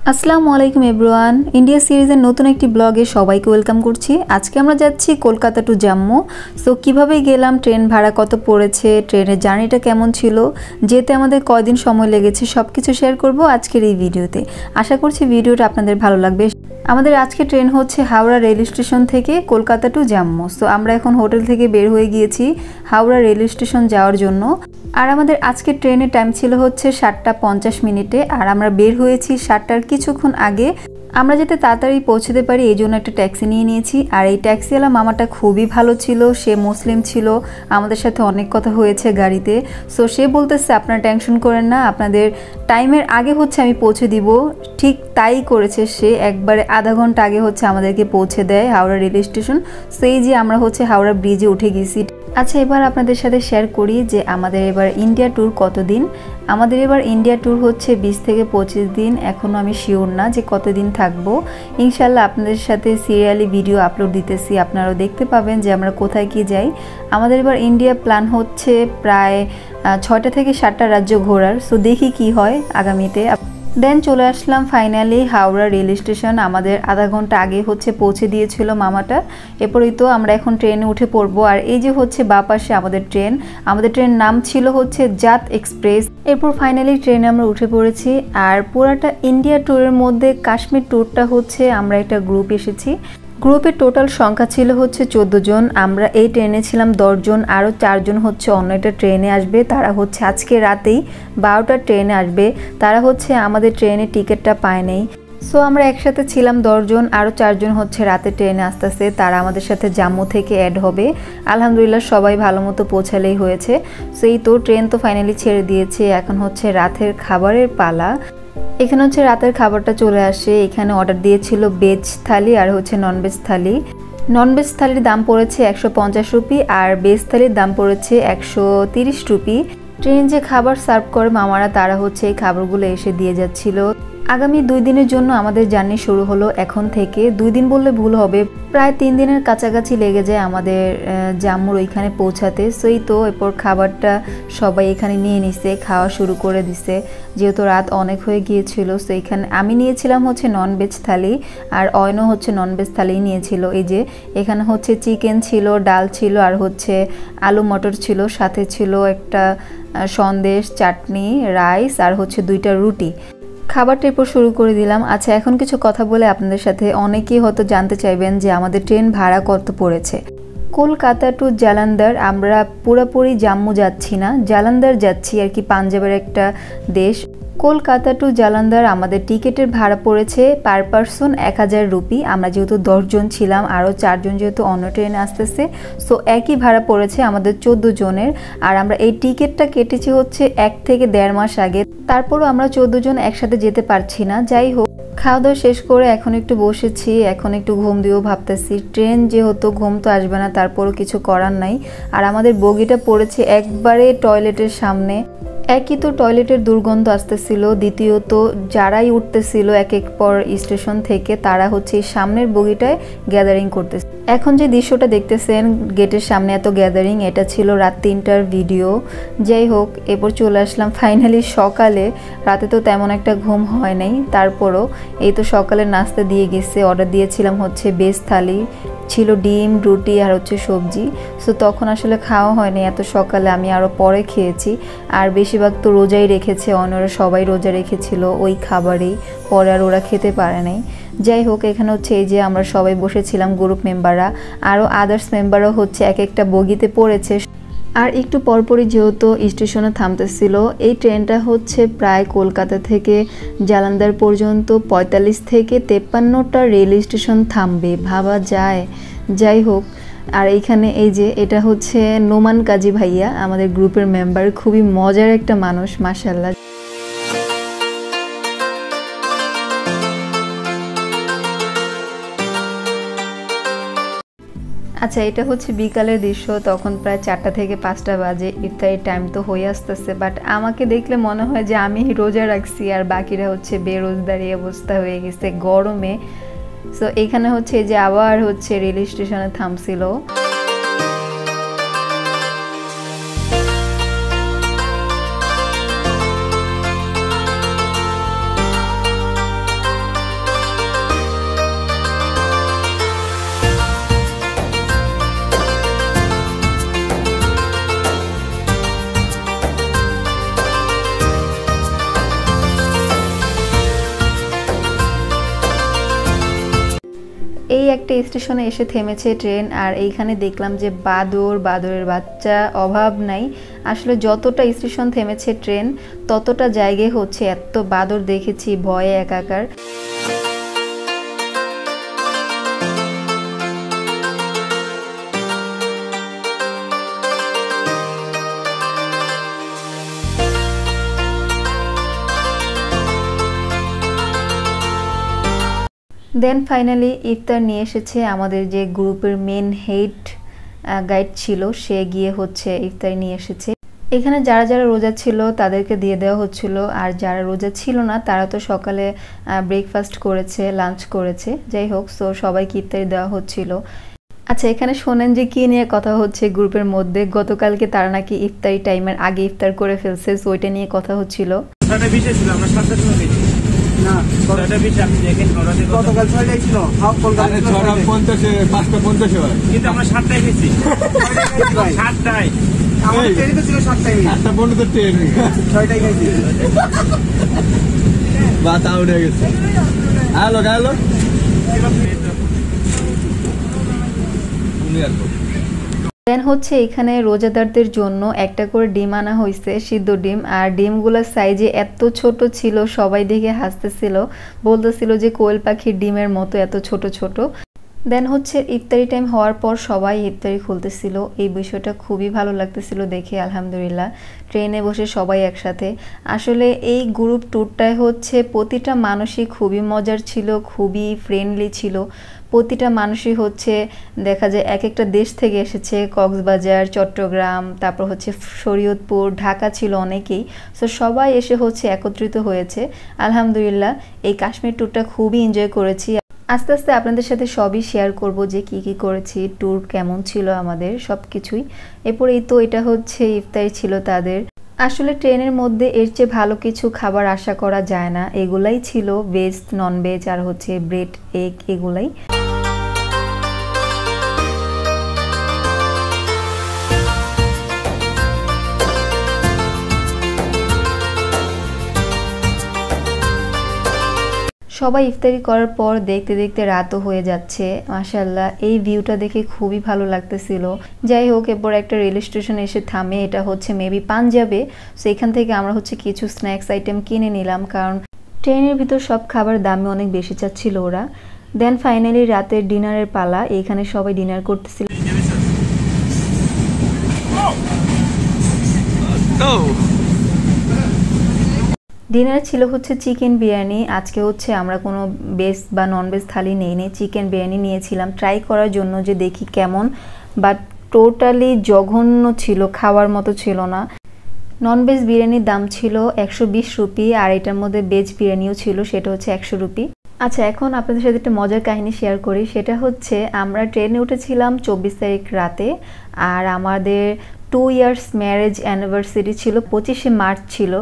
আসসালামু আলাইকুম everyone. India সিরিজের নতুন একটি ব্লগে সবাইকে ওয়েলকাম করছি। আজকে আমরা যাচ্ছি কলকাতা টু জম্মু। সো কীভাবে গেলাম, ট্রেন ভাড়া কত পড়েছে, ট্রেনের জার্নিটা কেমন ছিল, যেতে আমাদের কয়দিন সময় লেগেছে, সব কিছু শেয়ার করব আজকের এই ভিডিওতে। আশা করছি ভিডিওটা আপনাদের ভালো লাগবে। আমাদের আজকে ট্রেন হচ্ছে হাওড়া রেল স্টেশন থেকে কলকাতা টু জম্মু। সো আমরা এখন হোটেল থেকে বের হয়ে গিয়েছি হাওড়া রেল স্টেশন যাওয়ার জন্য। আর আমাদের আজকে ট্রেনের টাইম ছিল হচ্ছে 7টা 50 মিনিটে, আর আমরা বের হয়েছি 7টার কিছুক্ষণ আগে। আমরা যাতে তাড়াতাড়ি পৌঁছতে পারি এই জন্য একটা ট্যাক্সি নিয়ে নিয়েছি। আর এই ট্যাক্সিওয়ালা মামাটা খুবই ভালো ছিল, সে মুসলিম ছিল, আমাদের সাথে অনেক কথা হয়েছে গাড়িতে। সো সে বলতেছে আপনারা টেনশন করেন না, আপনাদের টাইমের আগে হচ্ছে আমি পৌঁছে দিব। ঠিক তাই করেছে সে, একবারে আধা ঘন্টা আগে হচ্ছে আমাদেরকে পৌঁছে দেয় হাওড়া রেল স্টেশন। সেই যে আমরা হচ্ছে হাওড়া ব্রিজে উঠে গেছি। আচ্ছা, এবার আপনাদের সাথে শেয়ার করি যে আমাদের এবার ইন্ডিয়া ট্যুর কতদিন। আমাদের এবার ইন্ডিয়া ট্যুর হচ্ছে 20 থেকে 25 দিন। এখনও আমি শিওর না যে কতদিন থাকবো। ইনশাল্লাহ আপনাদের সাথে সিরিয়ালি ভিডিও আপলোড দিতেছি, আপনারাও দেখতে পাবেন যে আমরা কোথায় কি যাই। আমাদের এবার ইন্ডিয়া প্ল্যান হচ্ছে প্রায় 6টা থেকে 7টা রাজ্য ঘোরার। সো দেখি কি হয় আগামীতে। দেন চলে আসলাম ফাইনালি হাওড়া রেল স্টেশন। আমাদের আধা ঘন্টা আগে হচ্ছে পৌঁছে দিয়েছিল মামাটা। এরপরই তো আমরা এখন ট্রেনে উঠে পড়বো। আর এই যে হচ্ছে বাঁ পাশে আমাদের ট্রেন, আমাদের ট্রেন নাম ছিল হচ্ছে জাত এক্সপ্রেস। এরপর ফাইনালি ট্রেনে আমরা উঠে পড়েছি। আর পুরাটা ইন্ডিয়া ট্যুরের মধ্যে কাশ্মীর ট্যুরটা হচ্ছে আমরা একটা গ্রুপ এসেছি। গ্রুপের টোটাল সংখ্যা ছিল হচ্ছে 14 জন। আমরা এই ট্রেনে ছিলাম 10 জন, আরও 4 জন হচ্ছে অন্য একটা ট্রেনে আসবে। তারা হচ্ছে আজকে রাতেই 12টার ট্রেনে আসবে। তারা হচ্ছে আমাদের ট্রেনের টিকিটটা পায় নাই। সো আমরা একসাথে ছিলাম 10 জন, আরও 4 জন হচ্ছে রাতে ট্রেনে আসতেছে, তারা আমাদের সাথে জম্মু থেকে অ্যাড হবে। আলহামদুলিল্লাহ সবাই ভালো মতো পৌঁছালেই হয়েছে। সো এই তো ট্রেন তো ফাইনালি ছেড়ে দিয়েছে, এখন হচ্ছে রাতের খাবারের পালা। এখানে হচ্ছে রাতের খাবারটা চলে আসে। এখানে অর্ডার দিয়েছিল ভেজ থালি আর হচ্ছে ননভেজ থালি। ননভেজ থালির দাম পড়েছে 150 রুপি আর ভেজ থালির দাম পড়েছে 130 রুপি। ট্রেন যে খাবার সার্ভ করে মামারা, তারা হচ্ছে এই খাবারগুলো এসে দিয়ে যাচ্ছিল। আগামী 2 দিনের জন্য আমাদের জার্নি শুরু হলো এখন থেকে। 2 দিন বললে ভুল হবে, প্রায় 3 দিনের কাছাকাছি লেগে যায় আমাদের জম্মুর ওইখানে পৌঁছাতে। সেই তো এরপর খাবারটা সবাই এখানে নিয়ে নিছে, খাওয়া শুরু করে দিছে, যেহেতু রাত অনেক হয়ে গিয়েছিল। সো এখানে আমি নিয়েছিলাম হচ্ছে ননভেজ থালি, আর অয়নও হচ্ছে ননভেজ থালি নিয়েছিল। এই যে এখানে হচ্ছে চিকেন ছিল, ডাল ছিল, আর হচ্ছে আলু মটর ছিল, সাথে ছিল একটা সন্দেশ, চাটনি, রাইস, আর হচ্ছে 2টা রুটি। খাবারটা এরপর শুরু করে দিলাম। আচ্ছা, এখন কিছু কথা বলে আপনাদের সাথে অনেকেই হয়তো জানতে চাইবেন যে আমাদের ট্রেন ভাড়া কত পড়েছে। কলকাতা টু জালান্ধার, আমরা পুরোপুরি জম্মু যাচ্ছি না, জালান্ধার যাচ্ছি আর কি, পাঞ্জাবের একটা দেশ। কলকাতা টু জালান্ধার আমাদের টিকিটের ভাড়া পড়েছে পার পারসন 1000 রুপি। আমরা যেহেতু 10 জন ছিলাম, আরও 4 জন যেহেতু অন্য ট্রেনে আসতেছে, সো একই ভাড়া পড়েছে আমাদের 14 জনের। আর আমরা এই টিকিটটা কেটেছি হচ্ছে 1 থেকে 1.5 মাস আগে। তারপরও আমরা 14 জন একসাথে যেতে পারছি না। যাই হোক, খাওয়া দাওয়া শেষ করে এখন একটু বসেছি, এখন একটু ঘুম দিয়েও ভাবতেছি। ট্রেন যেহেতু ঘুম তো আসবে না, তারপরও কিছু করার নাই। আর আমাদের বগিটা পড়েছে একবারে টয়লেটের সামনে। একই তো টয়লেটের দুর্গন্ধ আসতেছিল, দ্বিতীয়ত যারাই উঠতেছিল এক এক পর স্টেশন থেকে, তারা হচ্ছে সামনের বগিটায় গ্যাদারিং করতেছে। এখন যে দৃশ্যটা দেখতেছেন গেটের সামনে এত গ্যাদারিং, এটা ছিল রাত 3টার ভিডিও। যাই হোক, এরপর চলে আসলাম ফাইনালি সকালে। রাতে তো তেমন একটা ঘুম হয় নাই, তারপরও এই তো সকালে নাস্তা দিয়ে গেছে। অর্ডার দিয়েছিলাম হচ্ছে ভেজ থালি, ছিল ডিম, রুটি, আর হচ্ছে সবজি। সো তখন আসলে খাওয়া হয়নি এত সকালে, আমি আরও পরে খেয়েছি। আর বেশিরভাগ তো রোজাই রেখেছে, অন্যরা সবাই রোজা রেখেছিল ওই খাবারেই, পরে আর ওরা খেতে পারে নাই। যাই হোক, এখানে হচ্ছে এই যে আমরা সবাই বসেছিলাম গ্রুপ মেম্বাররা, আরও আদার্স মেম্বারও হচ্ছে এক একটা বগিতে পড়েছে। আর একটু পরপরই যেহেতু স্টেশনে থামতেছিল, এই ট্রেনটা হচ্ছে প্রায় কলকাতা থেকে জালান্ধার পর্যন্ত 45 থেকে 53টা রেল স্টেশন থামবে, ভাবা যায়। যাই হোক, আর এইখানে এই যে এটা হচ্ছে নোমান কাজী ভাইয়া, আমাদের গ্রুপের মেম্বার, খুবই মজার একটা মানুষ, মাশাআল্লাহ। আচ্ছা, এটা হচ্ছে বিকালের দৃশ্য। তখন প্রায় 4টা থেকে 5টা বাজে, ইফতারির টাইম তো হয়ে আসতেছে। বাট আমাকে দেখলে মনে হয় যে আমি রোজা রাখছি আর বাকিরা হচ্ছে বেরোজগারি অবস্থা হয়ে গেছে গরমে। সো এখানে হচ্ছে যে আবার হচ্ছে রেল স্টেশনে থামছিল। একটা স্টেশনে এসে থেমেছে ট্রেন, আর এইখানে দেখলাম যে বাদরের বাচ্চা অভাব নাই। আসলে যতটা স্টেশন থেমেছে ট্রেন ততটা জায়গায় হচ্ছে এত বাদর দেখেছি, ভয়ে একাকার। দেন ফাইনালি ইফতার নিয়ে এসেছে আমাদের যে গ্রুপের মেন হেড গাইড ছিল, সে গিয়ে হচ্ছে ইফতার নিয়ে এসেছে। এখানে যারা যারা রোজা ছিল তাদেরকে দিয়ে দেওয়া হচ্ছিল, আর যারা রোজা ছিল না তারা তো সকালে ব্রেকফাস্ট করেছে, লাঞ্চ করেছে, যাই হোক সো সবাইকে ইফতারি দেওয়া হচ্ছিল। আচ্ছা, এখানে শোনেন যে কি নিয়ে কথা হচ্ছে গ্রুপের মধ্যে। গতকালকে তারা নাকি ইফতারি টাইমের আগে ইফতার করে ফেলছে, সো ওইটা নিয়ে কথা হচ্ছিল। গতকাল 6টায় ছিল, 6:50 5:50 হয়, কিন্তু আমরা 7টায় গেছি। 7টায় আমাদের ট্রেন ছিল, 7টায় 8:15 ট্রেন, 6টায় গেছি। বাতা উড়ে গেছে। হ্যালো হ্যালো দেন হচ্ছে এখানে রোজাদারদের জন্য একটা করে ডিম আনা হয়েছে, সিদ্ধ ডিম, আর ডিমগুলোর সাইজে এত ছোট ছিল, সবাই দেখে হাসতেছিল, বলতেছিল যে কোয়েল পাখির ডিমের মতো এত ছোট ছোট। দেন হচ্ছে ইফতারি টাইম হওয়ার পর সবাই ইফতারি খুলতেছিল, এই বিষয়টা খুবই ভালো লাগতেছিল দেখে। আলহামদুলিল্লাহ, ট্রেনে বসে সবাই একসাথে। আসলে এই গ্রুপ ট্যুরটায় হচ্ছে প্রতিটা মানুষই খুবই মজার ছিল, খুবই ফ্রেন্ডলি ছিল। প্রতিটা মানুষই হচ্ছে দেখা যায় এক একটা দেশ থেকে এসেছে, কক্সবাজার, চট্টগ্রাম, তারপর হচ্ছে শরীয়তপুর, ঢাকা ছিল অনেকেই। সো সবাই এসে হচ্ছে একত্রিত হয়েছে। আলহামদুলিল্লাহ, এই কাশ্মীর ট্যুরটা খুবই এনজয় করেছি। আস্তে আস্তে আপনাদের সাথে সবই শেয়ার করব যে কি কি করেছি, ট্যুর কেমন ছিল আমাদের, সব কিছুই। এরপরেই তো এটা হচ্ছে ইফতারি ছিল তাদের। আসলে ট্রেনের মধ্যে এর চেয়ে ভালো কিছু খাবার আশা করা যায় না, এগুলাই ছিল, ভেজ, নন ভেজ, আর হচ্ছে ব্রেড, এগ, এগুলাই। সবাই ইফতারি করার পর দেখতে দেখতে রাতও হয়ে যাচ্ছে। মাশাআল্লাহ, এই ভিউটা দেখে খুবই ভালো লাগতেছিল। যাই হোক, এরপর একটা রেল স্টেশন এসে থামে, এটা হচ্ছে মেবি পাঞ্জাবে। সো এখান থেকে আমরা হচ্ছে কিছু স্ন্যাক্স আইটেম কিনে নিলাম, কারণ ট্রেনের ভিতর সব খাবার দামে অনেক বেশি চাচ্ছিল ওরা। দেন ফাইনালি রাতের ডিনারের পালা, এইখানে সবাই ডিনার করতেছিল। ডিনার ছিল হচ্ছে চিকেন বিরিয়ানি। আজকে হচ্ছে আমরা কোনো ভেজ বা নন ভেজ থালি নেইনি, চিকেন বিরিয়ানি নিয়েছিলাম ট্রাই করার জন্য যে দেখি কেমন, বাট টোটালি জঘন্য ছিল, খাওয়ার মতো ছিল না। নন ভেজ বিরিয়ানির দাম ছিল 120 রুপি, আর এটার মধ্যে ভেজ বিরিয়ানিও ছিল, সেটা হচ্ছে 100 রুপি। আচ্ছা, এখন আপনাদের সাথে একটা মজার কাহিনী শেয়ার করি। সেটা হচ্ছে আমরা ট্রেনে উঠেছিলাম 24 তারিখ রাতে, আর আমাদের 2 ইয়ার্স ম্যারেজ অ্যানিভার্সারি ছিল, 25শে মার্চ ছিল।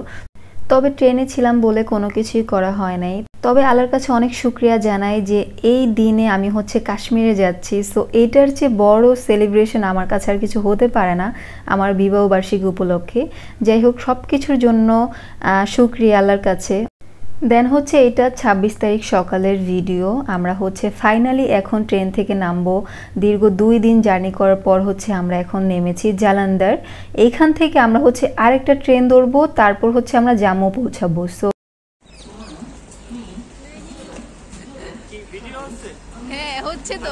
তবে ট্রেনে ছিলাম বলে কোনো কিছুই করা হয় নাই। তবে আল্লাহর কাছে অনেক শুকরিয়া জানাই যে এই দিনে আমি হচ্ছে কাশ্মীরে যাচ্ছি। সো এটার চেয়ে বড় সেলিব্রেশন আমার কাছে আর কিছু হতে পারে না আমার বিবাহ বার্ষিকী উপলক্ষে। যাই হোক, সব কিছুর জন্য শুকরিয়া আল্লাহর কাছে। দেন হচ্ছে এটা 26 তারিখ সকালের ভিডিও। আমরা হচ্ছে ফাইনালি এখন ট্রেন থেকে নামবো। দীর্ঘ 2 দিন জার্নি করার পর হচ্ছে আমরা এখন নেমেছি জালান্ধার। এইখান থেকে আমরা হচ্ছে আরেকটা ট্রেন ধরবো, তারপর হচ্ছে আমরা জাম্মু পৌঁছাবো। সো হ্যাঁ, হচ্ছে তো।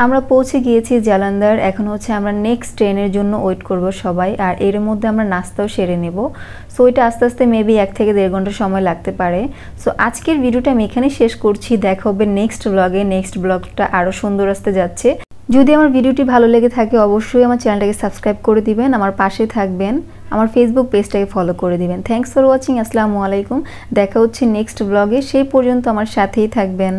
আমরা পৌঁছে গিয়েছি জালান্ধার। এখন হচ্ছে আমরা নেক্সট ট্রেনের জন্য ওয়েট করব সবাই, আর এর মধ্যে আমরা নাস্তাও সেরে নেব। সো এটা আস্তে আস্তে মেবি 1 থেকে 1.5 ঘন্টা সময় লাগতে পারে। সো আজকের ভিডিওটা আমি এখানেই শেষ করছি। দেখা হবে নেক্সট ব্লগে। নেক্সট ব্লগটা আরও সুন্দর আসতে যাচ্ছে। যদি আমার ভিডিওটি ভালো লেগে থাকে অবশ্যই আমার চ্যানেলটাকে সাবস্ক্রাইব করে দিবেন, আমার পাশে থাকবেন, আমার ফেসবুক পেজটাকে ফলো করে দিবেন। Thanks for watching. আসসালামু আলাইকুম। দেখা হচ্ছে নেক্সট ব্লগে, সেই পর্যন্ত আমার সাথেই থাকবেন।